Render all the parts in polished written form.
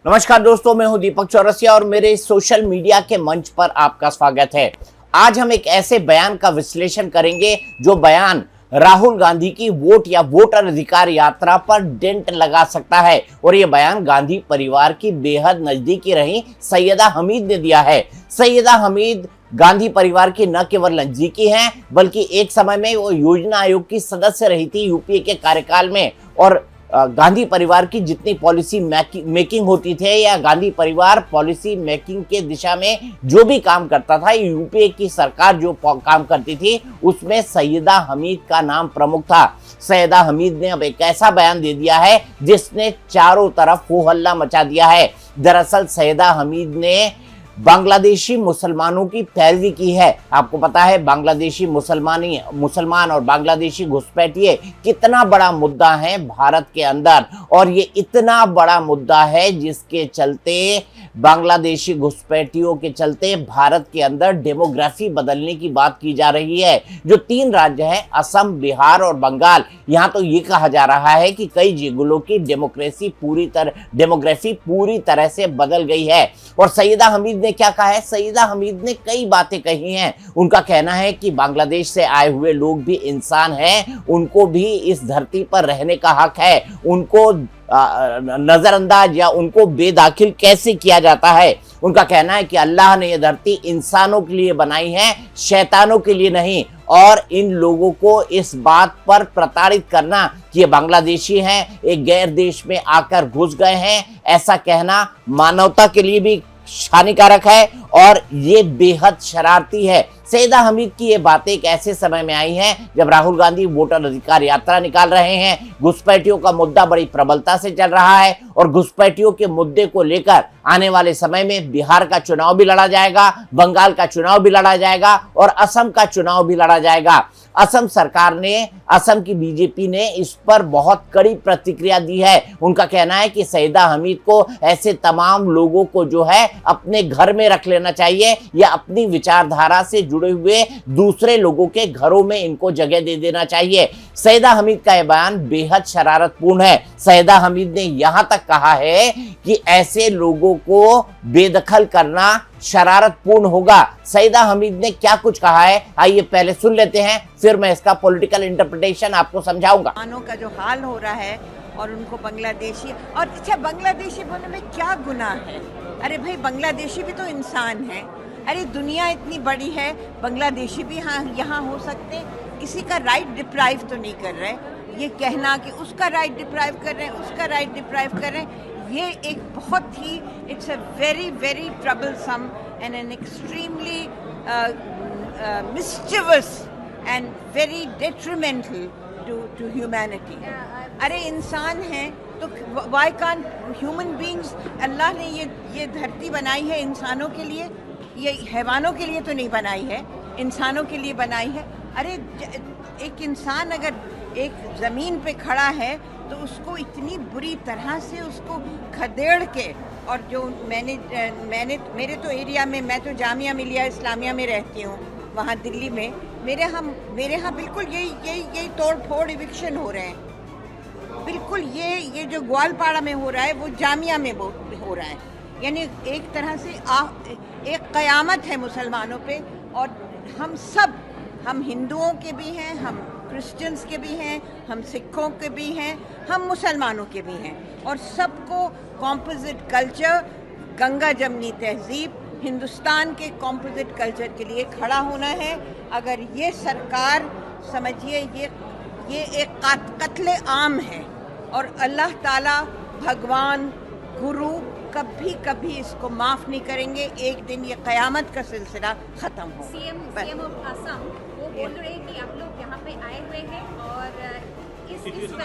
नमस्कार दोस्तों, मैं हूं दीपक चौरसिया और मेरे सोशल मीडिया के मंच पर आपका स्वागत है। आज हम एक ऐसे बयान का विश्लेषण करेंगे जो बयान राहुल गांधी की वोट या वोटर अधिकार यात्रा पर डेंट लगा सकता है। और यह बयान गांधी परिवार की बेहद नजदीकी रही सैयदा हमीद ने दिया है। सैयदा हमीद गांधी परिवार की न केवल नजदीकी हैं बल्कि एक समय में वो योजना आयोग की सदस्य रही थी यूपीए के कार्यकाल में। और गांधी परिवार की जितनी पॉलिसी मेकिंग होती थे या गांधी परिवार पॉलिसी मेकिंग के दिशा में जो भी काम करता था, यूपीए की सरकार जो काम करती थी उसमें सैयदा हमीद का नाम प्रमुख था। सैयदा हमीद ने अब एक ऐसा बयान दे दिया है जिसने चारों तरफ हो हल्ला मचा दिया है। दरअसल सैयदा हमीद ने बांग्लादेशी मुसलमानों की पैरवी की है। आपको पता है बांग्लादेशी मुसलमान और बांग्लादेशी घुसपैठिए कितना बड़ा मुद्दा है भारत के अंदर, और ये इतना बड़ा मुद्दा है जिसके चलते बांग्लादेशी घुसपैठियों के चलते भारत के अंदर डेमोग्राफी बदलने की बात की जा रही है। जो 3 राज्य हैं, असम, बिहार और बंगाल, यहाँ तो ये कहा जा रहा है कि कई जिलों की डेमोग्राफी पूरी तरह से बदल गई है। और सैयदा हमीद ने क्या कहा है? सैयदा हमीद ने कई बातें कही हैं। उनका कहना है कि बांग्लादेश से आए हुए लोग भी इंसान हैं, उनको भी इस धरती पर रहने का हक है। उनको नजरअंदाज या उनको बेदाखिल कैसे किया जाता है? उनका कहना है कि अल्लाह ने यह धरती इंसानों के लिए बनाई है, शैतानों के लिए नहीं। और इन लोगों को इस बात पर प्रताड़ित करना कि ये बांग्लादेशी हैं, एक गैर देश में आकर घुस गए हैं, ऐसा कहना मानवता के लिए भी हानिकारक है और ये बेहद शरारती है। सैयदा हमीद की ये बातें एक ऐसे समय में आई हैं जब राहुल गांधी वोटर अधिकार यात्रा निकाल रहे हैं। घुसपैठियों का मुद्दा बड़ी प्रबलता से चल रहा है और घुसपैठियों के मुद्दे को लेकर आने वाले समय में बिहार का चुनाव भी लड़ा जाएगा, बंगाल का चुनाव भी लड़ा जाएगा और असम का चुनाव भी लड़ा जाएगा। असम सरकार ने, असम की बीजेपी ने इस पर बहुत कड़ी प्रतिक्रिया दी है। उनका कहना है कि सैयदा हमीद को ऐसे तमाम लोगों को जो है अपने घर में रख लेना चाहिए या अपनी विचारधारा से जुड़े हुए दूसरे लोगों के घरों में इनको जगह दे देना चाहिए। सैयदा हमीद का यह बयान बेहद शरारतपूर्ण है। सैयदा हमीद ने यहां तक कहा है कि ऐसे लोगों को बेदखल करना शरारतपूर्ण होगा। सैयदा हमीद ने क्या कुछ कहा है, आइए पहले सुन लेते हैं, फिर मैं इसका पॉलिटिकल इंटरप्रिटेशन आपको समझाऊंगा। मानों का जो हाल हो रहा है और उनको बांग्लादेशी, और अच्छा बांग्लादेशी बोलने में क्या गुनाह है? अरे भाई बांग्लादेशी भी तो इंसान है। अरे दुनिया इतनी बड़ी है, बांग्लादेशी भी यहाँ हो सकते। किसी का राइट डिप्राइव तो नहीं कर रहे। ये कहना कि उसका राइट डिप्राइव कर रहे हैं, उसका राइट डिप्राइव कर रहे हैं, ये एक बहुत ही, it's a very very troublesome and an extremely mischievous and very detrimental to humanity. अरे इंसान हैं तो वाई कांट ह्यूमन बींग्स? अल्लाह ने ये धरती बनाई है इंसानों के लिए, ये हैवानों के लिए तो नहीं बनाई है, इंसानों के लिए बनाई है। अरे एक इंसान अगर एक ज़मीन पे खड़ा है तो उसको इतनी बुरी तरह से उसको खदेड़ के, और जो मैंने मेरे तो एरिया में, मैं तो जामिया मिलिया इस्लामिया में रहती हूँ, वहाँ दिल्ली में, मेरे यहाँ बिल्कुल यही तोड़ फोड़ इविक्शन हो रहे हैं। बिल्कुल ये जो ग्वालपाड़ा में हो रहा है वो जामिया में हो रहा है। यानी एक तरह से एक क़यामत है मुसलमानों पे। और हम हिंदुओं के भी हैं, हम क्रिश्चियंस के भी हैं, हम सिखों के भी हैं, हम मुसलमानों के भी हैं, और सबको कॉम्पोजिट कल्चर, गंगा जमनी तहजीब, हिंदुस्तान के कॉम्पोजिट कल्चर के लिए खड़ा होना है। अगर ये सरकार, समझिए ये एक कत्ले आम है और अल्लाह ताला, भगवान, गुरु कभी इसको माफ़ नहीं करेंगे। एक दिन ये क़यामत का सिलसिला ख़त्म हो। सीएम ऑफ असम वो बोल रहे हैं कि आप लोग यहाँ पे आए हुए हैं और इस सिचुएशन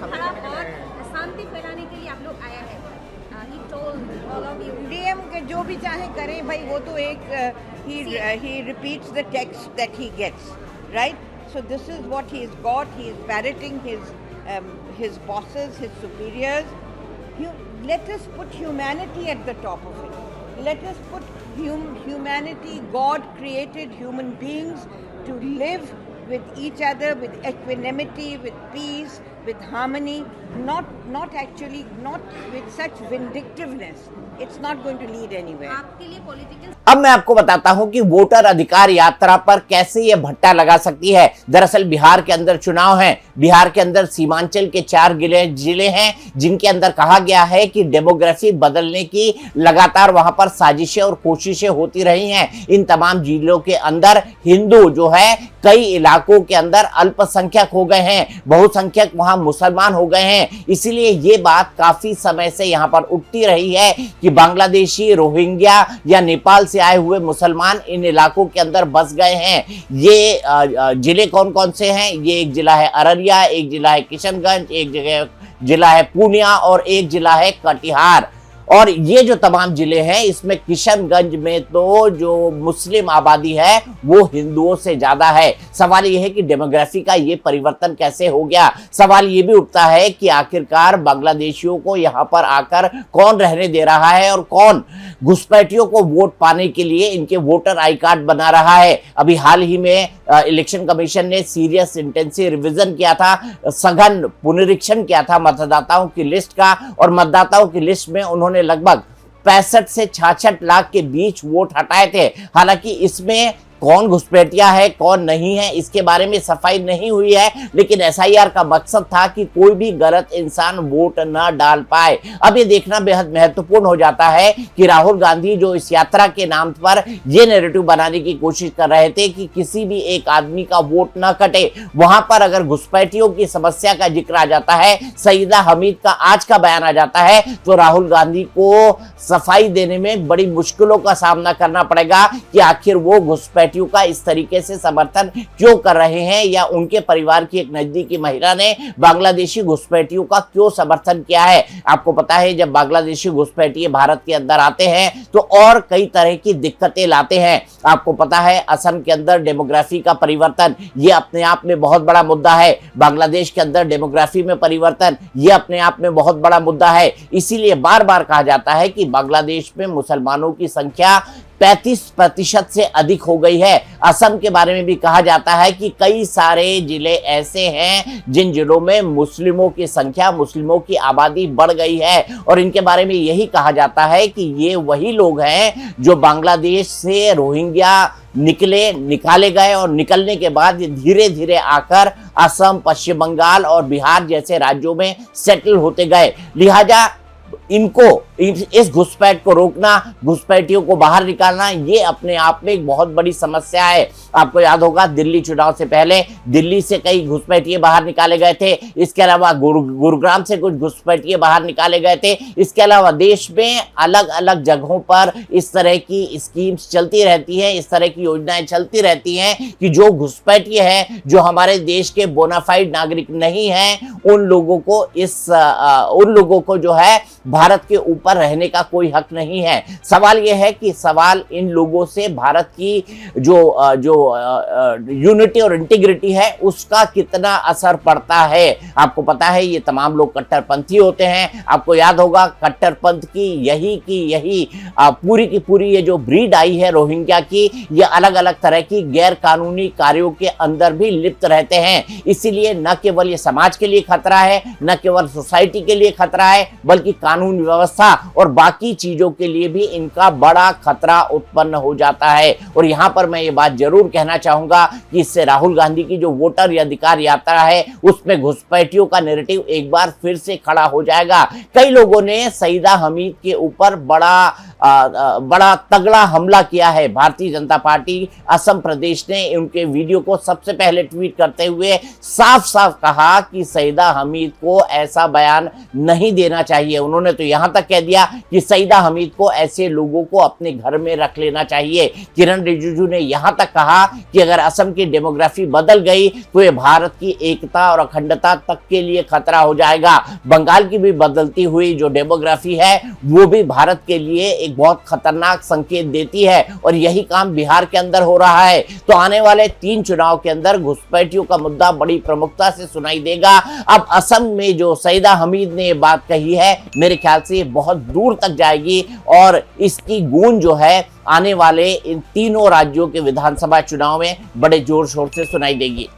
खराब और शांति फैलाने के लिए आप लोग आया है। He told all of you. DM के जो भी चाहे करें भाई, वो तो एक he repeats the text that he gets, right? So this is what he has got. He is parroting his bosses, his superiors. Let us put humanity at the top of it. Let us put humanity. God created human beings to live with each other, with equanimity, with peace, with harmony, not actually, not with such vindictiveness. It's not going to lead anywhere. आपके लिए political अब मैं आपको बताता हूं कि voter अधिकार यात्रा पर कैसे ये भट्टा लगा सकती है। दरअसल बिहार के अंदर चुनाव है। बिहार के अंदर सीमांचल के 4 जिले हैं जिनके अंदर कहा गया है कि डेमोग्राफी बदलने की लगातार वहां पर साजिशें और कोशिशें होती रही हैं। इन तमाम जिलों के अंदर हिंदू जो है कई इलाकों के अंदर अल्पसंख्यक हो गए हैं, बहुसंख्यक वहां मुसलमान हो गए हैं। इसीलिए ये बात काफी समय से यहां पर उठती रही है कि बांग्लादेशी, रोहिंग्या या नेपाल से आए हुए मुसलमान इन इलाकों के अंदर बस गए हैं। ये जिले कौन कौन से हैं? ये एक जिला है अररिया, एक जिला है किशनगंज, एक जिला है पूर्णिया और एक जिला है कटिहार। और ये जो तमाम जिले हैं इसमें किशनगंज में तो जो मुस्लिम आबादी है वो हिंदुओं से ज्यादा है। सवाल ये है कि डेमोग्राफी का ये परिवर्तन कैसे हो गया। सवाल ये भी उठता है कि आखिरकार बांग्लादेशियों को यहाँ पर आकर कौन रहने दे रहा है और कौन घुसपैठियों को वोट पाने के लिए इनके वोटर आई कार्ड बना रहा है। अभी हाल ही में इलेक्शन कमीशन ने सीरियस इंटेंसिव रिवीजन किया था, सघन पुनरीक्षण किया था मतदाताओं की लिस्ट का, और मतदाताओं की लिस्ट में उन्होंने लगभग 65 से 66 लाख के बीच वोट हटाए थे। हालांकि इसमें कौन घुसपैठिया है कौन नहीं है इसके बारे में सफाई नहीं हुई है, लेकिन एसआईआर का मकसद था कि कोई भी गलत इंसान वोट न डाल पाए। अब ये देखना बेहद महत्वपूर्ण हो जाता है कि राहुल गांधी जो इस यात्रा के नाम पर ये नैरेटिव बनाने की कोशिश कर रहे थे कि किसी भी एक आदमी का वोट न कटे, वहां पर अगर घुसपैठियों की समस्या का जिक्र आ जाता है, सईदा हमीद का आज का बयान आ जाता है, तो राहुल गांधी को सफाई देने में बड़ी मुश्किलों का सामना करना पड़ेगा कि आखिर वो घुसपैठियों का इस तरीके से समर्थन क्यों कर रहे हैं, या उनके परिवार की एक नजदीकी महिला ने बांग्लादेशी घुसपैठियों का क्यों समर्थन किया है। आपको पता है जब बांग्लादेशी घुसपैठिए भारत के अंदर आते हैं तो और कई तरह की दिक्कतें लाते हैं। आपको पता है असम के अंदर डेमोग्राफी का परिवर्तन ये अपने आप में बहुत बड़ा मुद्दा है। बांग्लादेश के अंदर डेमोग्राफी में परिवर्तन ये अपने आप में बहुत बड़ा मुद्दा है। इसीलिए बार बार कहा जाता है कि बांग्लादेश में मुसलमानों की संख्या 35% से अधिक हो गई है। असम के बारे में भी कहा जाता है कि कई सारे जिले ऐसे हैं जिन जिलों में मुस्लिमों की संख्या, मुस्लिमों की आबादी बढ़ गई है, और इनके बारे में यही कहा जाता है कि ये वही लोग हैं जो बांग्लादेश से रोहिंग्या निकाले गए और निकलने के बाद धीरे धीरे आकर असम, पश्चिम बंगाल और बिहार जैसे राज्यों में सेटल होते गए। लिहाजा इनको इस घुसपैठ को रोकना, घुसपैठियों को बाहर निकालना ये अपने आप में एक बहुत बड़ी समस्या है। आपको याद होगा दिल्ली चुनाव से पहले दिल्ली से कई घुसपैठिए बाहर निकाले गए थे। इसके अलावा गुरुग्राम से कुछ घुसपैठिए बाहर निकाले गए थे। इसके अलावा देश में अलग अलग जगहों पर इस तरह की स्कीम्स चलती रहती हैं, इस तरह की योजनाएं चलती रहती हैं कि जो घुसपैठिए हैं, जो हमारे देश के बोनाफाइड नागरिक नहीं हैं, उन लोगों को जो है भारत के ऊपर रहने का कोई हक नहीं है। सवाल यह है कि सवाल इन लोगों से भारत की जो यूनिटी और इंटीग्रिटी है उसका कितना असर पड़ता है। आपको पता है ये तमाम लोग कट्टरपंथी होते हैं। आपको याद होगा कट्टरपंथ की यही पूरी की पूरी ये जो ब्रीड आई है रोहिंग्या की, ये अलग अलग तरह की गैर कानूनी कार्यों के अंदर भी लिप्त रहते हैं। इसीलिए न केवल ये समाज के लिए खतरा है, न केवल सोसाइटी के लिए खतरा है, बल्कि कानून व्यवस्था और बाकी चीजों के लिए भी इनका बड़ा खतरा उत्पन्न हो जाता है। और यहां पर मैं ये बात जरूर कहना चाहूंगा कि इससे राहुल गांधी की जो वोटर अधिकार यात्रा है उसमें घुसपैठियों का नैरेटिव एक बार फिर से खड़ा हो जाएगा। कई लोगों ने सईदा हमीद के ऊपर बड़ा तगड़ा हमला किया है। भारतीय जनता पार्टी असम प्रदेश ने उनके वीडियो को सबसे पहले ट्वीट करते हुए साफ साफ कहा कि सईदा हमीद को ऐसा बयान नहीं देना चाहिए। उन्होंने तो यहां तक कह दिया कि सईदा हमीद को ऐसे लोगों को अपने घर में रख लेना चाहिए। किरण रिजिजू ने यहां तक कहा कि अगर असम की डेमोग्राफी बदल गई तो ये भारत की एकता और अखंडता तक के लिए खतरा हो जाएगा। बंगाल की भी बदलती हुई जो डेमोग्राफी है वो भी भारत के लिए एक बहुत खतरनाक संकेत देती है, और यही काम बिहार के अंदर हो रहा है। तो आने वाले 3 चुनाव के अंदर घुसपैठियों का मुद्दा बड़ी प्रमुखता से सुनाई देगा। अब असम में जो सईदा हमीद ने ये बात कही है मेरे ख्याल से बहुत दूर तक जाएगी, और इसकी गूंज जो है आने वाले इन तीनों राज्यों के विधानसभा चुनाव में बड़े जोर शोर से सुनाई देगी।